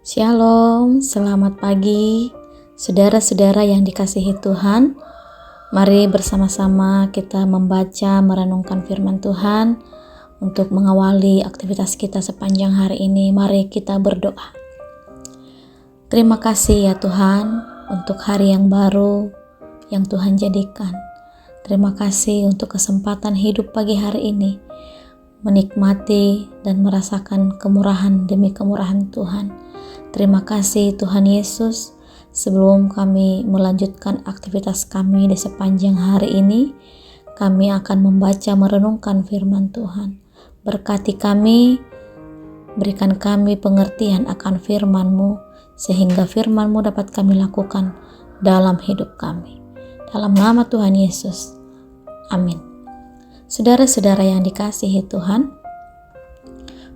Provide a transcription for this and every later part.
Shalom, selamat pagi saudara-saudara yang dikasihi Tuhan. Mari bersama-sama kita membaca, merenungkan firman Tuhan. Untuk mengawali aktivitas kita sepanjang hari ini, mari kita berdoa. Terima kasih ya Tuhan untuk hari yang baru yang Tuhan jadikan. Terima kasih untuk kesempatan hidup pagi hari ini, menikmati dan merasakan kemurahan demi kemurahan Tuhan. Terima kasih Tuhan Yesus. Sebelum kami melanjutkan aktivitas kami di sepanjang hari ini, kami akan membaca merenungkan firman Tuhan. Berkati kami, berikan kami pengertian akan firman-Mu, sehingga firman-Mu dapat kami lakukan dalam hidup kami. Dalam nama Tuhan Yesus, amin. Saudara-saudara yang dikasihi Tuhan,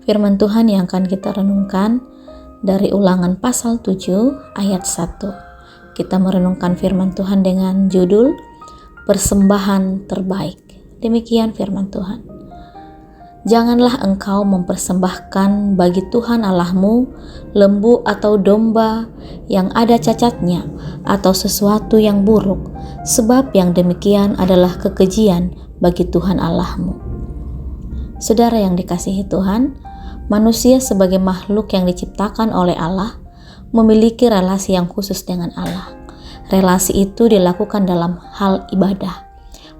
firman Tuhan yang akan kita renungkan dari Ulangan pasal 7 ayat 1. Kita merenungkan firman Tuhan dengan judul Persembahan Terbaik. Demikian firman Tuhan. Janganlah engkau mempersembahkan bagi Tuhan Allahmu lembu atau domba yang ada cacatnya atau sesuatu yang buruk, sebab yang demikian adalah kekejian bagi Tuhan Allahmu. Saudara yang dikasihi Tuhan, manusia sebagai makhluk yang diciptakan oleh Allah memiliki relasi yang khusus dengan Allah. Relasi itu dilakukan dalam hal ibadah,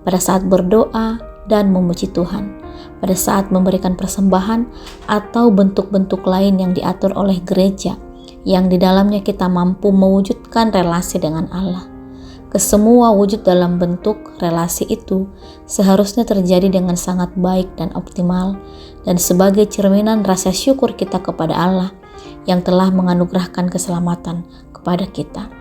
pada saat berdoa dan memuji Tuhan, pada saat memberikan persembahan atau bentuk-bentuk lain yang diatur oleh gereja, yang di dalamnya kita mampu mewujudkan relasi dengan Allah. Kesemua wujud dalam bentuk relasi itu seharusnya terjadi dengan sangat baik dan optimal, dan sebagai cerminan rasa syukur kita kepada Allah yang telah menganugerahkan keselamatan kepada kita.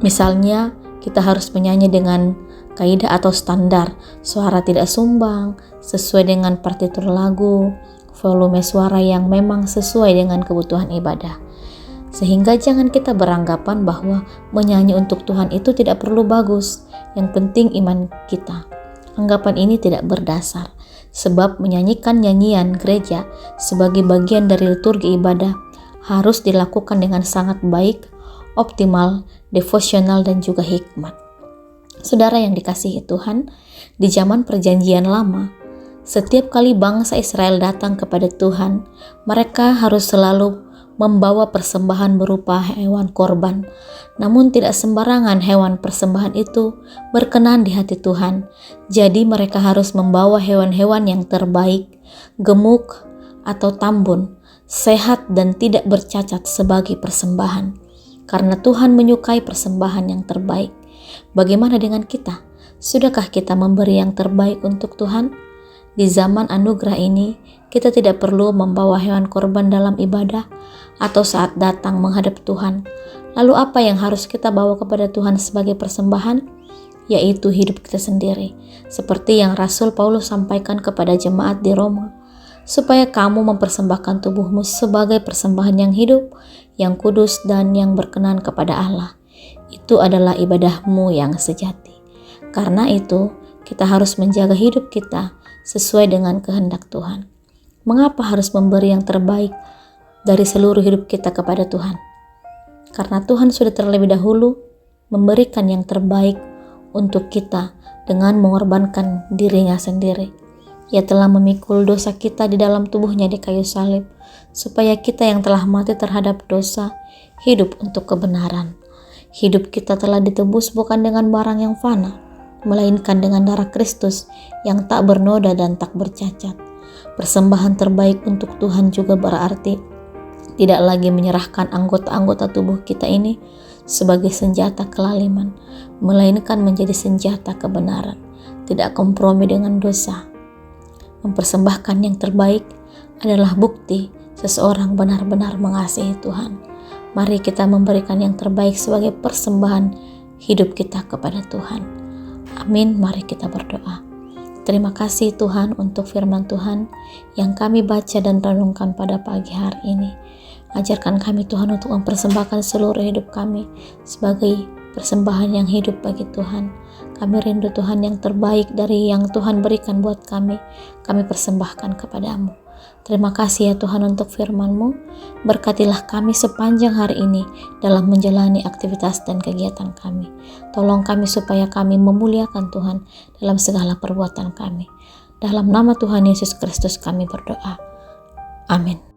Misalnya, kita harus menyanyi dengan kaidah atau standar, suara tidak sumbang, sesuai dengan partitur lagu, volume suara yang memang sesuai dengan kebutuhan ibadah. Sehingga jangan kita beranggapan bahwa menyanyi untuk Tuhan itu tidak perlu bagus, yang penting iman kita. Anggapan ini tidak berdasar, sebab menyanyikan nyanyian gereja sebagai bagian dari liturgi ibadah harus dilakukan dengan sangat baik, optimal, devosional, dan juga hikmat. Saudara yang dikasihi Tuhan, di zaman perjanjian lama, setiap kali bangsa Israel datang kepada Tuhan, mereka harus selalu membawa persembahan berupa hewan korban. Namun tidak sembarangan hewan persembahan itu berkenan di hati Tuhan. Jadi mereka harus membawa hewan-hewan yang terbaik, gemuk atau tambun, sehat dan tidak bercacat sebagai persembahan. Karena Tuhan menyukai persembahan yang terbaik. Bagaimana dengan kita? Sudahkah kita memberi yang terbaik untuk Tuhan? Di zaman anugerah ini, kita tidak perlu membawa hewan korban dalam ibadah atau saat datang menghadap Tuhan. Lalu apa yang harus kita bawa kepada Tuhan sebagai persembahan? Yaitu hidup kita sendiri. Seperti yang Rasul Paulus sampaikan kepada jemaat di Roma, supaya kamu mempersembahkan tubuhmu sebagai persembahan yang hidup, yang kudus dan yang berkenan kepada Allah. Itu adalah ibadahmu yang sejati. Karena itu, kita harus menjaga hidup kita sesuai dengan kehendak Tuhan. Mengapa harus memberi yang terbaik dari seluruh hidup kita kepada Tuhan? Karena Tuhan sudah terlebih dahulu memberikan yang terbaik untuk kita dengan mengorbankan dirinya sendiri. Ia telah memikul dosa kita di dalam tubuhnya di kayu salib, supaya kita yang telah mati terhadap dosa hidup untuk kebenaran. Hidup kita telah ditebus bukan dengan barang yang fana, melainkan dengan darah Kristus yang tak bernoda dan tak bercacat. Persembahan terbaik untuk Tuhan juga berarti tidak lagi menyerahkan anggota-anggota tubuh kita ini sebagai senjata kelaliman, melainkan menjadi senjata kebenaran, tidak kompromi dengan dosa. Mempersembahkan yang terbaik adalah bukti seseorang benar-benar mengasihi Tuhan. Mari kita memberikan yang terbaik sebagai persembahan hidup kita kepada Tuhan. Amin. Mari kita berdoa. Terima kasih Tuhan untuk firman Tuhan yang kami baca dan renungkan pada pagi hari ini. Ajarkan kami Tuhan untuk mempersembahkan seluruh hidup kami sebagai persembahan yang hidup bagi Tuhan. Kami rindu Tuhan yang terbaik dari yang Tuhan berikan buat kami persembahkan kepadamu. Terima kasih ya Tuhan untuk firman-Mu. Berkatilah kami sepanjang hari ini dalam menjalani aktivitas dan kegiatan kami. Tolong kami supaya kami memuliakan Tuhan dalam segala perbuatan kami. Dalam nama Tuhan Yesus Kristus kami berdoa. Amin.